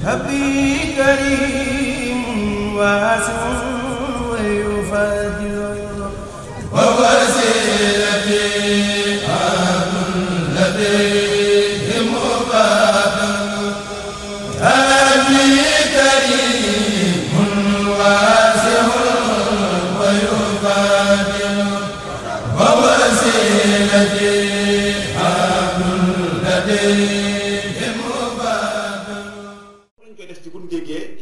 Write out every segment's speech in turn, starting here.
هبي كريم واسع ويفاجر ووسيلتي عبد لديه مبادر هبي كريم واسع ويفاجر ووسيلتي عبد لديه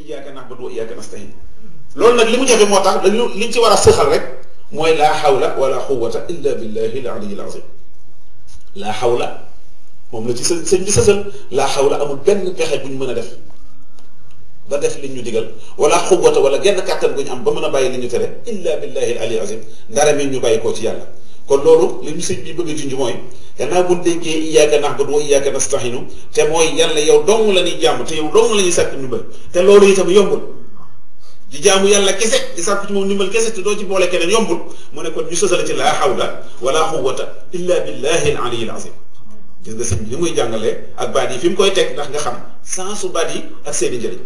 iyyaka na'budu wa iyyaka nasta'in loolu nag li mu jafe moo tax dañu liñ ci war a sëxal rek mooy laa hawla wala quwwata illa billahi al-aliyyil azim laa hawla moom la ci sëñ bi sësal laa hawla amul benn pexe bu ñu mën a def ba def li ñu digal wala quwwata wala genn kàttan bu ñu am ba mën a bàyyi li ñu tere illa billahi al-aliyyil azim dara mi ñu bàyyi koo ci yàlla kon loolu li ñu sëñ bi bëgg a junj mooy gannaaw bu déggee iyyaka na'budu wa iyyaka nasta'in te mooy yàlla yow dong la ñuy jàmm te yow dong la ñuy sàkk ndimbal te loolu itam yombul di jaamu yàlla kese di sàkk ci moom ndimbal kese te doo ci boole keneen yombul mu ne kon ñu sosale ci laa hawla wala quwwata illa billahi al-aliyyil azim gis nga sëñ bi ni muy jàngalee ak baat yi fi mu koy teg ndax nga xam sensu baat yi ak seeni njëriñ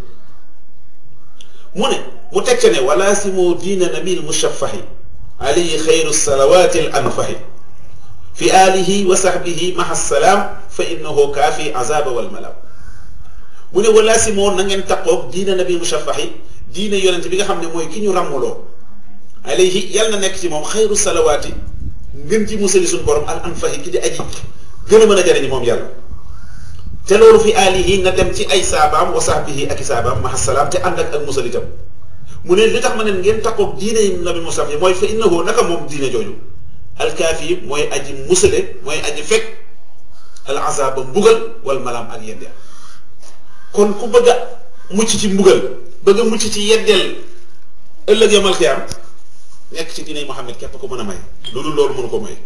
mu ne mu teg ca ne wala simu diina nabil mushaffahi alayhi xayru salawaati al anfahi fi alihi wa sahbihi maha salaam fa innahu kaafi azaba wal malaam mu ne wala si moo na ngeen taqoog diina nabi mushaffahi diina yonent bi nga xam ne mooy ki ñu ràmmuloo alayhi yàlla na nekk ci moom xayru salawaati ngën ci musali suñu borom al anfahi ki di aji gën a mën a jariñ moom yàlla te loolu fi alihi na dem ci ay saabaam wa sahbihi ak i saabaam maha salaam te ànd ak musalitam mu ne li tax ma ne ngeen taqoog diina nabi mushaffahi mooy fa innahu naka moom diina jooju alkaafi mooy aji musale mooy aji fekk al azaba mbugal wal malaam ak yeddeel kon ku bëgg a mucc ci mbugal bëgg a mucc ci yeddeel ëllëg yamal xiyaam nekk ci diinay Muhammad képp ko mën a may loolu mënu ko may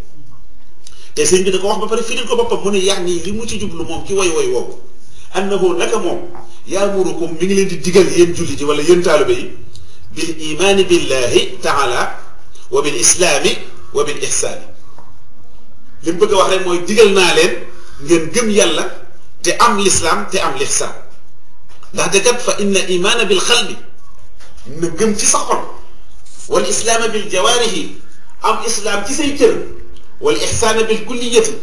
te sëñ bi da ko wax ba pare firil ko boppam mu ne yax nii li mu ci jublu moom ki woy woowu annahu naka moom yaamurukum mi ngi leen di digal yéen julli ji wala yéen taalibe yi bil imaani billahi taala wa bil islaami wa bil ihsaani li mu bëgg a wax rek mooy digal naa leen ngeen gëm yàlla te am lislaam te am lihsaan ndaxte kat fa inna imaana bil xalbi na gëm ci sa xol wal islaama bil jawaarihi am islaam ci say cër wal ihsaana bil kulliyati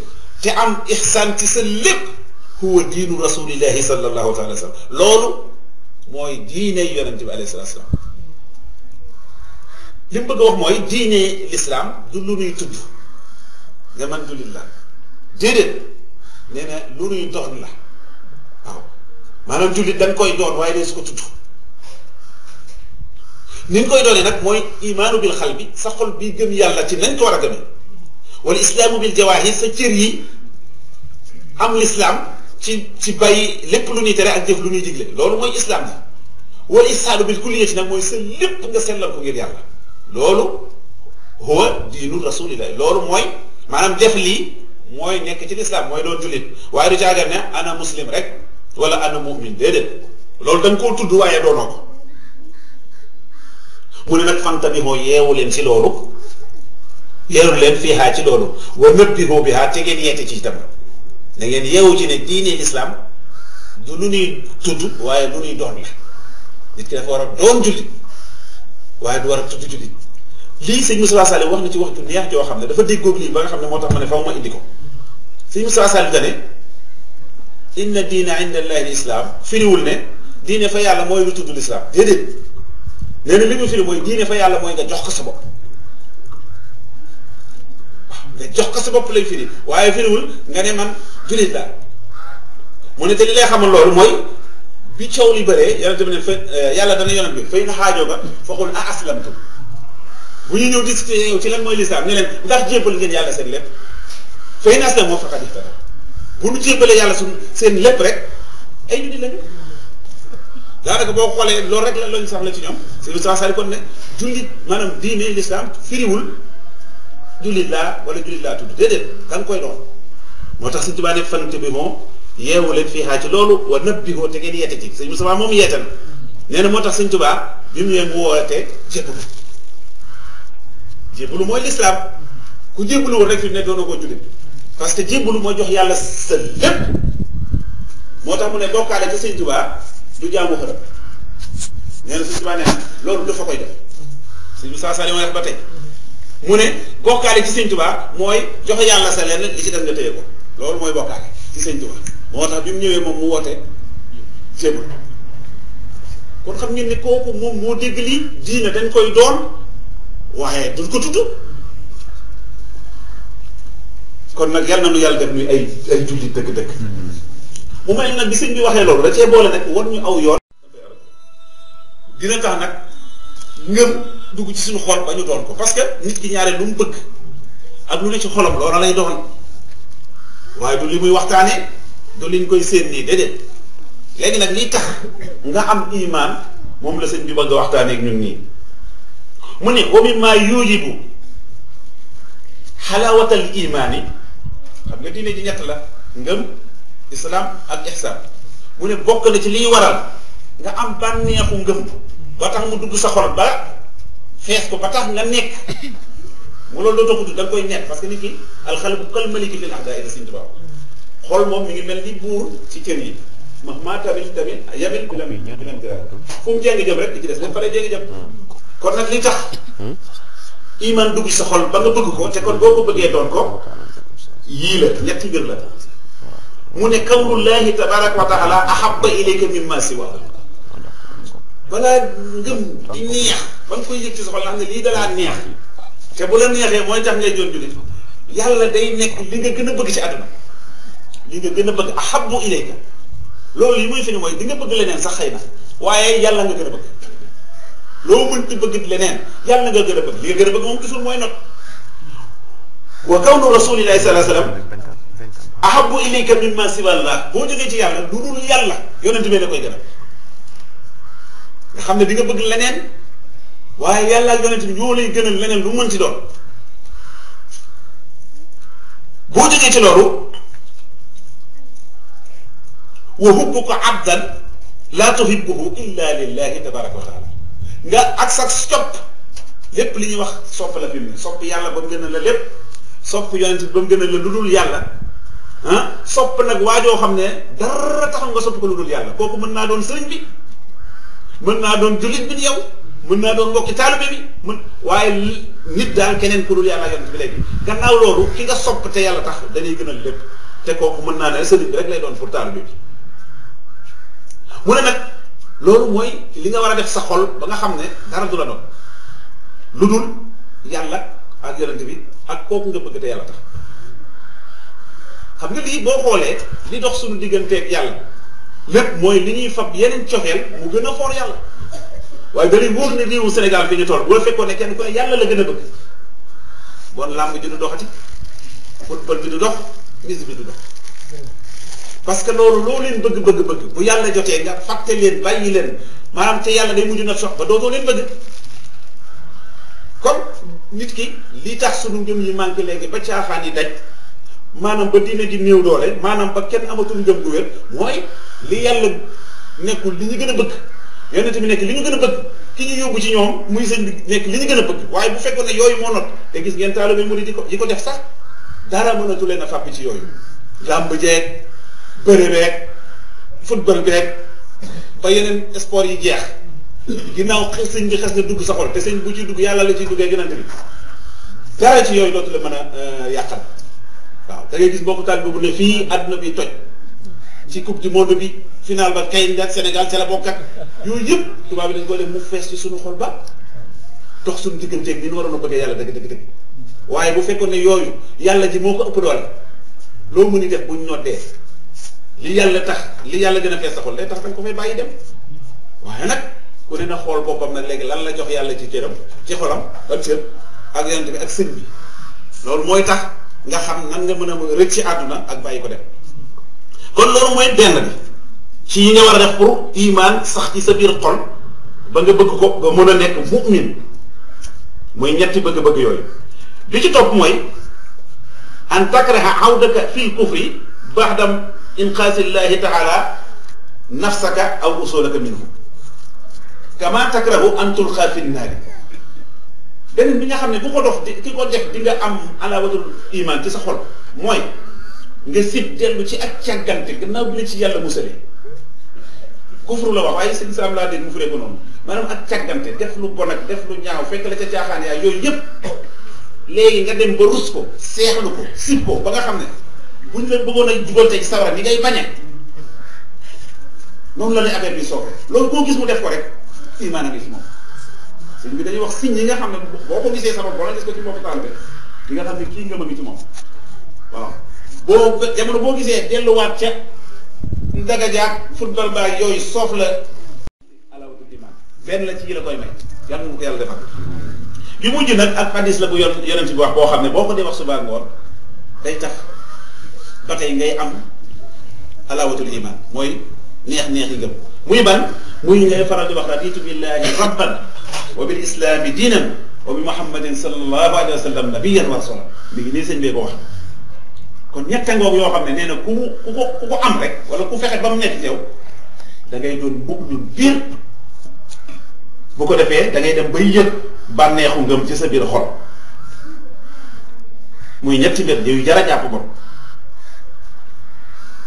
te am ihsaan ci sa lépp huwa diinu rasulillahi sallallahu taala wa sallam loolu mooy diine yonente bi alayhi salaatu salaam li mu bëgg a wax mooy diine lislaam du lu nuy tudd nga man jullit la déedéet nee na lu nuy doon la waaw maanaam jullit dañ koy doon waaye dee su ko tudd ni ñu koy doonee nag mooy imaanu bil xal bi sa xol bi gëm yàlla ci nañ ko war a gëmee wala islaamu bil jawaahi sa cër yi am lislaam ci bàyyi lépp lu ñuy tere ak jëf lu ñuy digle loolu mooy islaam bi wala ihsaanu bil kulliyati nag mooy sa lépp nga sellal ko ngir yàlla loolu huwa diinu rasulillahi loolu mooy maanaam def lii mooy nekk ci lislaam mooy doon jullit waaye du caagar ne ana muslim rek wala ana mu'min déedéet loolu dañ koo tudd waaye doonoo ko mu ne nag fanta bi moo yeewu leen ci loolu yeewu leen fii haa ci loolu wa nabbihu bihaa te ngeen yeete ci itam da ngeen yeewu ci ne diine lislaam du lu ñuy tudd waaye lu ñuy doon la nit ki dafa war a doon jullit waaye du war a tudd jullit lii sëñ Moussa Sall wax na ci wax ju neex joo xam ne dafa déggoog lii ba nga xam ne moo tax ma ne faw ma indi ko sëñ Moussa Sall dane inna diina inda allahi lislaam firiwul ne diine fa yàlla mooy lu tudd lislaam déedéet nee na li mu firi mooy diine fa yàlla mooy nga jox ko sa bopp waaw nga jox ko sa bopp lay firi waaye firiwul nga ne man jullit laa mu ne te li lay xamal loolu mooy bi coow li bëree yàlla tamit ne fa yàlla dana yonent bi fay na xaajoo ba foqul a aslamtu bu ñu ñëw discuter yow ci lan mooy lislaam ne leen ndax jébbal ngeen yàlla seen lépp fay na aslam moo faqad ihtada bu ñu jébbalee yàlla suñ seen lépp rek ay jullit lañu daanaka boo xoolee loolu rek la lañu saxla ci ñoom c'est lu saa kon ne jullit maanaam diine lislaam firiwul jullit laa wala jullit laa tudd déedéet da nga koy doon moo tax Sëñ Tuubaa ne fante bi moom yeewu leen fii xaa ci loolu wa nabbihoo te ngeen yeete ci sëñ Moussa moom yeete na nee na moo tax Sëñ Tuubaa bi mu ñëwee mu woote jébbalu mooy lislaam ku jébbalu woon rek fi mu ne doona koo jullit parce que jébbalu mooy jox yàlla sa lépp moo tax mu ne bokkaale ca Sëñ Tuubaa du jaamu xërëm nee na Sëñ Tuubaa nee na loolu dafa koy def Sëñ Musaa Sall wax ba tey mu ne bokkaale ci Sëñ Tuubaa mooy joxe yàlla sa lenn li ci def nga téye ko loolu mooy bokkaale ci Sëñ Tuubaa moo tax bi mu ñëwee moom mu woote jéem kon xam ngeen ne kooku moom moo dégg lii diine dañ koy doon waaye duñ ko tudd kon nag yal na nu yàlla def nuy ay jullit dëgg-dëgg mu mel nag bi sëñ bi waxee loolu da cee boole nag war ñu aw yoon dina tax nag ngëm dugg ci suñu xol ba ñu doon ko parce que nit ki ñaare lu mu bëgg ak lu ne ci xolam loola lay doon waaye du li muy waxtaanee du liñ koy séen nii déedéet léegi nag lii tax nga am iman moom la sëñ bi bëgg a waxtaanee ak ñun nii mu ne wa mimmaa yujibu xalaawatal imaani xam nga diine ji ñett la ngëm islam ak ihsaan mu ne bokk na ci liy waral nga am bànneexu ngëm ba tax mu dugg sa xol ba fees ko ba tax nga nekk mu loolu doo taxutu da nga koy nekk parce que nit ki alxalbu kal maliki fil ahdaa ila Sëñ Tuubaa xol moom mi ngi mel ni buur ci cër yi maa tamit yamit bi la muy fu mu jéngi jëm rek di ci des dañ fa lay jéngi jëm kon nag li tax iman dugg sa xol ba nga bëgg ko te kon boo ko bëggee doon ko yii la ñetti mbir la mu ne kawnullaahi tabaaraka wa taala ahabba ilayka mimma siwa balaa ngëm di neex ba nga koy yëg ci sa xol nga xam ne lii dalaa neex te bu la neexee mooy tax ngay doon jullit yàlla day nekk li nga gën a bëgg ci àdduna li nga gën a bëgg ahabbu ilayka loolu li muy fi ni mooy di nga bëgg leneen sax xëy na waaye yàlla nga gën a bëgg loo mënti bëgg leneen yàlla nga gën a bëgg li nga gën a bëgg moom gisul mooy not wa kawnu rasulillahi sallallahu alayhi wa sallam ahabbu ilayka mimma siwallah boo jógee ci yàlla lu dul yàlla yonent bi la koy gën a nga xam ne di nga bëgg leneen waaye yàlla ak yonent bi ñoo lay gënal leneen lu mën ci doon boo jógee ci loolu wa hubbuka abdan la tuhibbuhu illa lillahi tabaraka wa taala nga ak sa sopp lépp li ñuy wax sopp la fi mu ne sopp yàlla ba mu gën a la lépp sopp yonent bi ba mu gën a la lu dul yàlla ah sopp nag waajoo xam ne dara taxam nga sopp ko lu dul yàlla kooku mën naa doon sëriñ bi mën naa doon jullit bi yow mën naa doon mbokki taalibe bi waaye nit daal keneen ku dul yàlla yonent bi léegi gannaaw loolu ki nga sopp te yàlla tax dañuy gënal lépp te kooku mën naa ne sëriñ bi rek lay doon pour taalibe bi mu ne nag loolu mooy li nga war a def sa xol ba nga xam ne dara du la doon lu dul yàlla ak yonent bi ak kooku nga bëgg te yàlla tax xam nga lii boo xoolee li dox suñu digganteeg yàlla lépp mooy li ñuy fab yeneen cofeel mu gën a foor yàlla waaye dañuy wóor ne réewu Sénégal fi ñu toll boo fekkoon ne kenn ku ne yàlla la gën a bëgg bon làmb ji du doxati football bi du dox musique bi du dox parce que loolu loo leen bëgg bu yàlla jotee nga fàtte leen bàyyi leen maanaam te yàlla day mujj na sox ba dootoo leen bëgg kon nit ki li tax sunu ngëm yi manqué léegi ba caaxaan yi daj maanaam ba diine ji néew doole maanaam ba kenn amatul ngëm gu wér mooy li yàlla nekkul li ñu gën a bëgg yonent bi nekk li ñu gën a bëgg ki ñu yóbbu ci ñoom muy sëñ bi nekk li ñu gën a bëgg waaye bu fekkoon ne yooyu moo not te gis ngeen taalibe murid yi ko def sax dara mënatu leen a fàppi ci yooyu làmb jeeg bëre beeg football beeg ba yeneen sport yi jeex ginnaaw sëñ bi xes na dugg sa xol te sëñ bu ci dugg yàlla la ciy duggee yonent bi dara ci yooyu dootu la mën a yàqal waaw da ngay gis mbokku taalibe bu ne fii àdduna bi toj ci coupe du monde bi final ba kay ak Sénégal ca la bokk ak yooyu yëpp tubaab bi dañ ko def mu fees ci suñu xol ba dox suñu digganteeg ni ñu waroon a bëggee yàlla dëgg waaye bu fekkoon ne yooyu yàlla ji moo ko ëpp doole loo mën a def buñ noddee li yàlla tax li yàlla gën a fees sa xol day tax dañ ko fay bàyyi dem waaye nag ku ne na xool boppam nag léegi lan la jox yàlla ci cëram ci xolam ak cër ak yonent bi ak sëñ bi loolu mooy tax nga xam nan nga mën a rëcc ci àdduna ak bàyyi ko dem kon loolu mooy benn bi ci yi nga war a def pour iman sax ci sa biir xol ba nga bëgg ko ba mën a nekk mu'min mooy ñetti bëgg-bëgg yooyu bi ci topp mooy an takraha awdaka fil kufri ba'da inqaasillahi taala nafsaka aw usulaka minhu kama takrahu an tulqa fi nnaari beneen bi nga xam ne bu ko dox ki ko def di nga am alawatul iman ci sa xol mooy nga sib dellu ci ak càggante gannaaw bi la ci yàlla musalee kufru la wax waaye sëñ Islam laa dégg mu firee ko noonu maanaam ak càggante def lu bon ak def lu ñaaw fekk la ca caaxaan yaay yooyu yëpp léegi nga dem ba rus ko seexlu ko sib ko ba nga xam ne buñ la bëggoon a jugal tey ci sawara ni ngay bañe noonu la lay affaire bi sooke loolu koo gis mu def ko rek imaan a ngi ci moom sëñ bi dañuy wax signe yi nga xam ne boo ko gisee sa bopp wala gis ko ci mbokku taal bi di nga xam ne kii ngëm a ngi ci moom waaw boo jamono boo gisee delluwaat ca ndaga jaag football ba yooyu soof la alawtu iman benn la ci yi la koy may yàlla mu ko yàlla defal li mujj nag ak hadis la bu yonent bi wax boo xam ne boo ko dee wax suba ngoon day tax ba tey ngay am alawatul iman mooy neex yi gëm muy ban muy ngay faral di wax raditu billahi rabban wa bil islami diinan wa bi muhammadin sallallahu alayhi wa sallam nabiyyan wa rasulan mi ngi nii sëñ bee ko wax kon ñetta ngoog yoo xam ne nee na ku ko am rek wala ku fexe ba mu nekk ci yow da ngay doon mu'min biir bu ko defee da ngay dem bay yëg bànneexu ngëm ci sa biir xol muy ñetti mbir yu jar a jàpp bon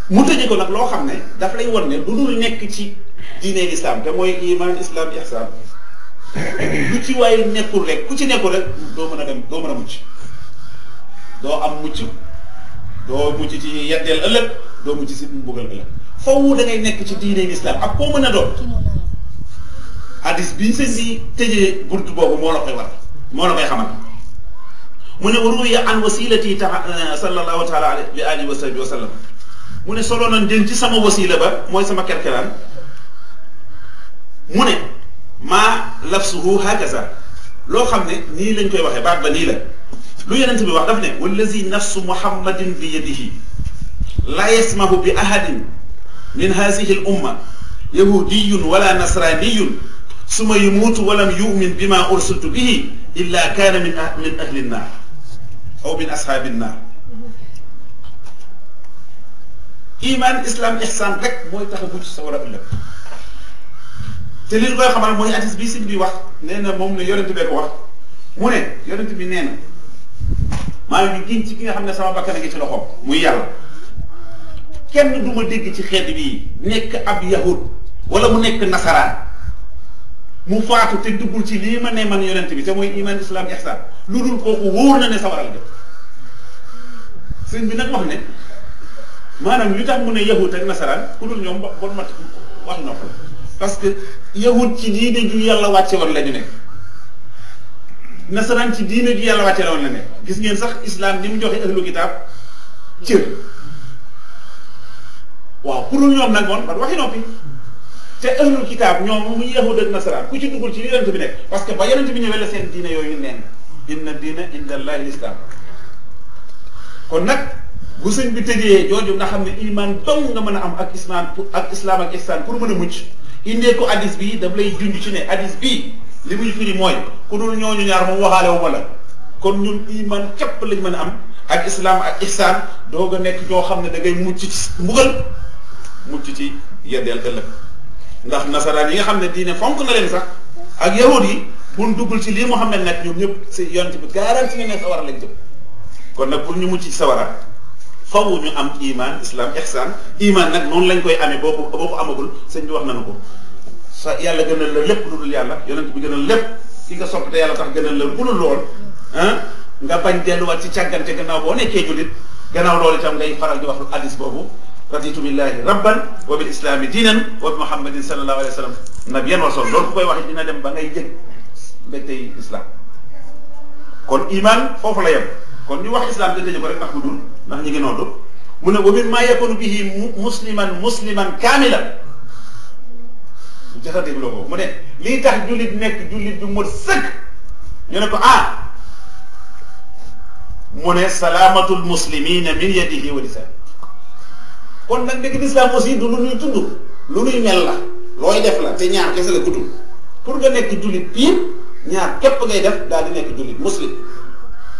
mu tëje ko nag loo xam ne daf lay won ne lu dul nekk ci diine islam te mooy iman islam ihsan lu ci waaye nekkul rek ku ci nekkul rek doo mën a dem doo mën a mucc doo am mucc doo mucc ci yeddeel ëllëg doo mucc si mbugal ëllëg foofu da ngay nekk ci diine islam ak koo mën a doon hadis bi sëñ bi tëjee bunt boobu moo la koy war moo la koy xamal mu ne waruya an wasilati sallallahu taala bi alihi wa sahbihi wa sallam mu ne solo nañ den ci sama wasila ba mooy sama kerkeraan mu ne maa lafsuhu hakaza loo xam ne nii lañ koy waxee baat ba nii la lu yonent bi wax daf ne wallazi nafsu muhammadin bi yadihi la yasmahu bi ahadin min hadihi al umma yahudiyun wala nasraniyun suma yamuutu walam yu'min bima ursiltu bihi illa kaana min ahli nnaar aw min ashaabi nnaar iman islam ihsan rek mooy tax a mucc sa war a ëllëg te li ñu koy xamal mooy hadis bi sëñ bi wax nee na moom la yonent bee ko wax mu ne yonent bi nee na maa ngi giñ ci ki nga xam ne sama bakkan a ngi ci loxoom muy yàlla kenn du ma dégg ci xeet bi nekk ab yahud wala mu nekk nasaraan mu faatu te duggul ci lii ma ne man yonent bi te mooy iman islam ihsan lu dul kooku wóor na ne sawaral def sëñ bi nag wax ne maanaam li tax mu ne yahud ak nasaraan ku dul ñoom bon mat wax nopp la parce que yahud ci diine ju yàlla wàcce woon la ñu nekk nasaraan ci diine ju yàlla wàcce woon la nekk gis ngeen sax islam ni mu joxe ahlu kitaab cër waaw pour ñoom nag moom waxi noppi te ahlul kitaab ñoom muy yahud ak nasaraan ku ci duggul ci li yonent bi nekk parce que ba yonent bi ñëwee la seen diine yooyu neen inna diina inda allahi l'islam kon nag bu sëñ bi tëjee jooju nga xam ne iman dong nga mën a am ak islam ak ihsan pour mën a mucc indee ko hadis bi daf lay junj ci ne hadis bii li muy firi mooy ku dul ñooñu ñaar moom waxaale wu ma la kon ñun iman képp lañ mën a am ak islam ak ihsan doog a nekk ñoo xam ne da ngay mucc ci mbugal mucc ci yeddeel ëllëg ndax nasaraan yi nga xam ne diine fonk na leen sax ak yahud yi buñ duggul ci lii Muhammad nag ñoom ñëpp si yonent bi garanti ne ne sawara lañ jëm kon nag pour ñu mucc ci sawara faw ñu am iman islam ihsan iman nag noonu lañ koy amee boo ko amagul sëñ bi wax nañu ko sa yàlla gënal la lépp lu dul yàlla yonent bi gënal lépp ki nga sopp te yàlla tax gënal la bu dul lool nga bañ delluwaat ci càggante gannaaw boo nekkee jullit gannaaw loolu itam ngay faral di wax hadis boobu raditu billahi rabban wa bil islami diinan wa bi muhammadin sallallahu alayhi wa sallam nabiyyan wa rasulan loolu ku koy wax dina dem ba ngay jëg mbégtey islam kon iman foofu la yem kon ñu wax islam te tëjee ko rek ndax mu dul ndax ñu ngi noddu mu ne wa mimma yakunu bihi musliman kaamilan jaxa dégg loo ko mu ne lii tax jullit nekk jullit bi mot sëkk ñu ne ko mu ne salaamatul muslimina min yadihi wa lisaanihi kon nag nekk islam aussi du lu ñuy tudd lu ñuy mel la looy def la te ñaar kese la kutul pour nga nekk jullit piir ñaar képp ngay def daal di nekk jullit muslim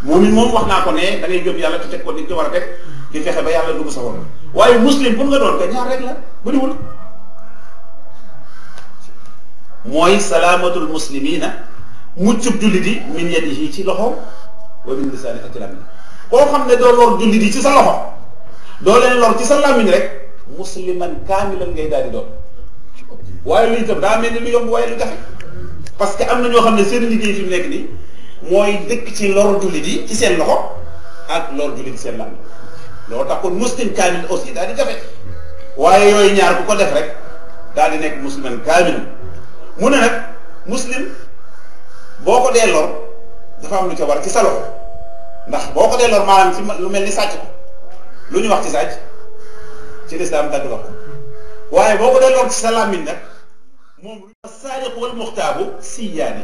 moom wax naa ko ne da ngay gëm yàlla te teg ko ni ci war a teg di fexe ba yàlla dugg sa xol waaye muslim pour nga doon ko ñaar rek la bëriwul mooy salaamatul muslimina muccub jullit yi min yadihi ci loxo wa min lisaani ak ci làmmiñ koo xam ne doo lor jullit yi ci sa loxo doo leen lor ci sa làmmiñ rek musliman kaamilan ngay daal di doon waaye lii itam daa mel ni lu yomb waaye lu jafe parce que am na ñoo xam ne seen liggéey fi mu nekk nii mooy dëkk ci lor jullit yi ci seen loxo ak lor jullit seen lan loolu tax kon muslim kaamil aussi daal di jafe waaye yooyu ñaar bu ko def rek daal di nekk musliman kaamil mu ne nag muslim boo ko dee lor dafa am lu ca war ci sa loxo ndax boo ko dee lor maanaam ci lu mel ni sàcc ko lu ñu wax ci sàcc ci lislaam dagg loxo waaye boo ko dee lor ci sa làmmiñ nag moom saariq wal muxtaabu siyaani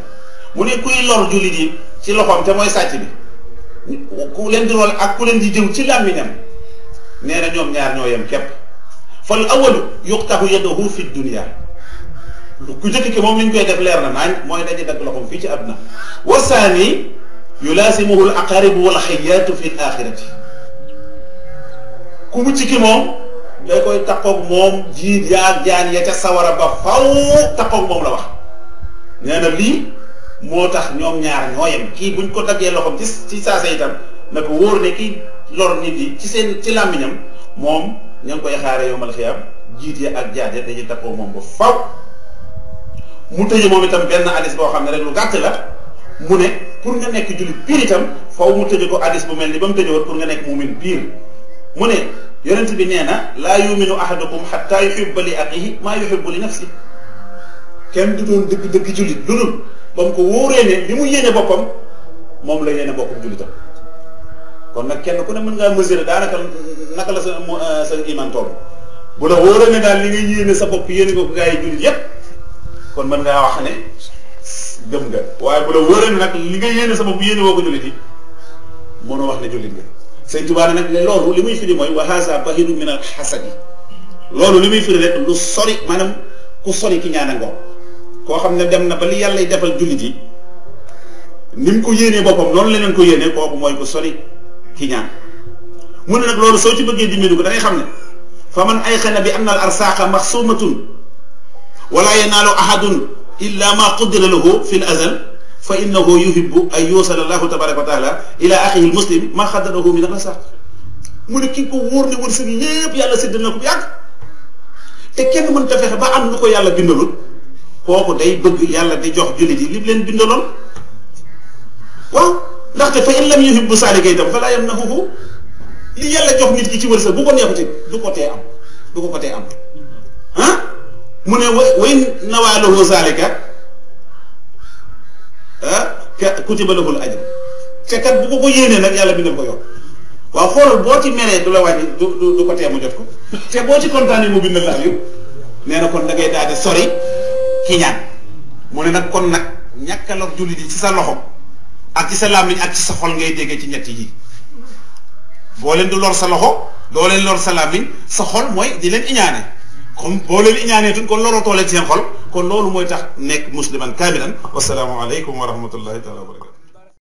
mu ne kuy lor jullit yi ci loxoom te mooy sàcc bi ku leen di lor ak ku leen di jëw ci làmmiñam nee na ñoom ñaar ñoo yem képp fal awalu yuqtahu yadahu fi dunia ku njëkk ki moom li ñu koy def leer na naañ mooy dañuy dagg loxoom fii ci àdduna wa saani yulaasimuhu al aqaribu wal xayaatu fi l axirati ku mucc ki moom day koy takkoog moom jiit yaag jaan ya ca sawara ba faw takkoog moom la wax nee na lii moo tax ñoom ñaar ñoo yem kii buñ ko daggee loxoom ci saasa itam na ko wóor ne kii lor nit yi ci làmmiñam moom ña ngi koy xaare yowmal xiyaam jiit ya ak jaat ya dañuy takkoog moom ba faw mu tëje moom itam benn hadis boo xam ne rek lu gàtt la mu ne pour nga nekk jullit piir itam faw mu tëje ko hadis bu mel ni ba mu tëje woon pour nga nekk mu'min piir mu ne yonent bi nee na laa yuminu ahadukum xatta yuhibba li axihi maa yuhibbu li nafsi kenn du doon dëgg jullit lu dul ba mu ko wóoree ne li mu yéene boppam moom la yéene boppam jullitam kon nag kenn ku ne mën ngaa mesurer daanaka naka la sa iman toll bu la wóoree ne daal li nga yéene sa bopp yéene ko gaa yi jullit yépp kon mën ngaa wax ne gëm nga waaye bu la wóoree ne nag li nga yéene sa bopp yéene woo ko jullit yi mënoo wax ne jullit nga Sëñ Tuubaa nag loolu li muy firi mooy wa haza bahidu min al xasadi loolu li muy firi rek lu sori maanaam ku sori ki ñaan ngoo koo xam ne dem na ba li yàlla defal jullit yi ni mu ko yéenee boppam noonu la leen ko yéenee kooku mooy ku sori ki ñaan mu ne nag loolu soo ci bëggee dimbali ko da ngay xam ne fa man ayqana bi anna al arsaaqa maxsuumatun wala yanaalu ahadun illa ma qudira lahu fi l azal fa innahu yuhibbu an yusala allahu tabaraka wa taala ila axihi lmuslim ma xaddarahu min al-arsaq mu ne ki ko wóor ne wërsëg yépp yàlla séddal na ko bu yàgg te kenn mën ta fexe ba am lu ko yàlla bindalul kooku day bëgg yàlla di jox jullit yi li leen bindaloon waaw ndaxte fa in lam yuhibbu saalika itam fa laa yamnahuhu li yàlla jox nit ki ci wërsëg bu ko neexuti du ko tee am du ko tee am ah mu ne wa in nawaa lahu saalika kutiba lahul ajr te kat bu ko yéenee nag yàlla bindal ko yoon waaw xoolal boo ci meree du la wàññi du ko tee mu jot ko te boo ci kontaanee mu bindal la ak yow nee na kon da ngay daal di sori ki ñaan mu ne nag kon nag ñàkk a lor jullit yi ci sa loxo ak ci sa làmmiñ ak ci sa xol ngay déggee ci ñett yi boo leen du lor sa loxo doo leen lor sa làmmiñ sa xol mooy di leen iñaane comme boo leen iñaanee tuñ kon loroo toolee ci seen xol kon loolu mooy tax nekk musliman kaamilan wasalaamu aleykum wa rahmatullahi taala wa barakatu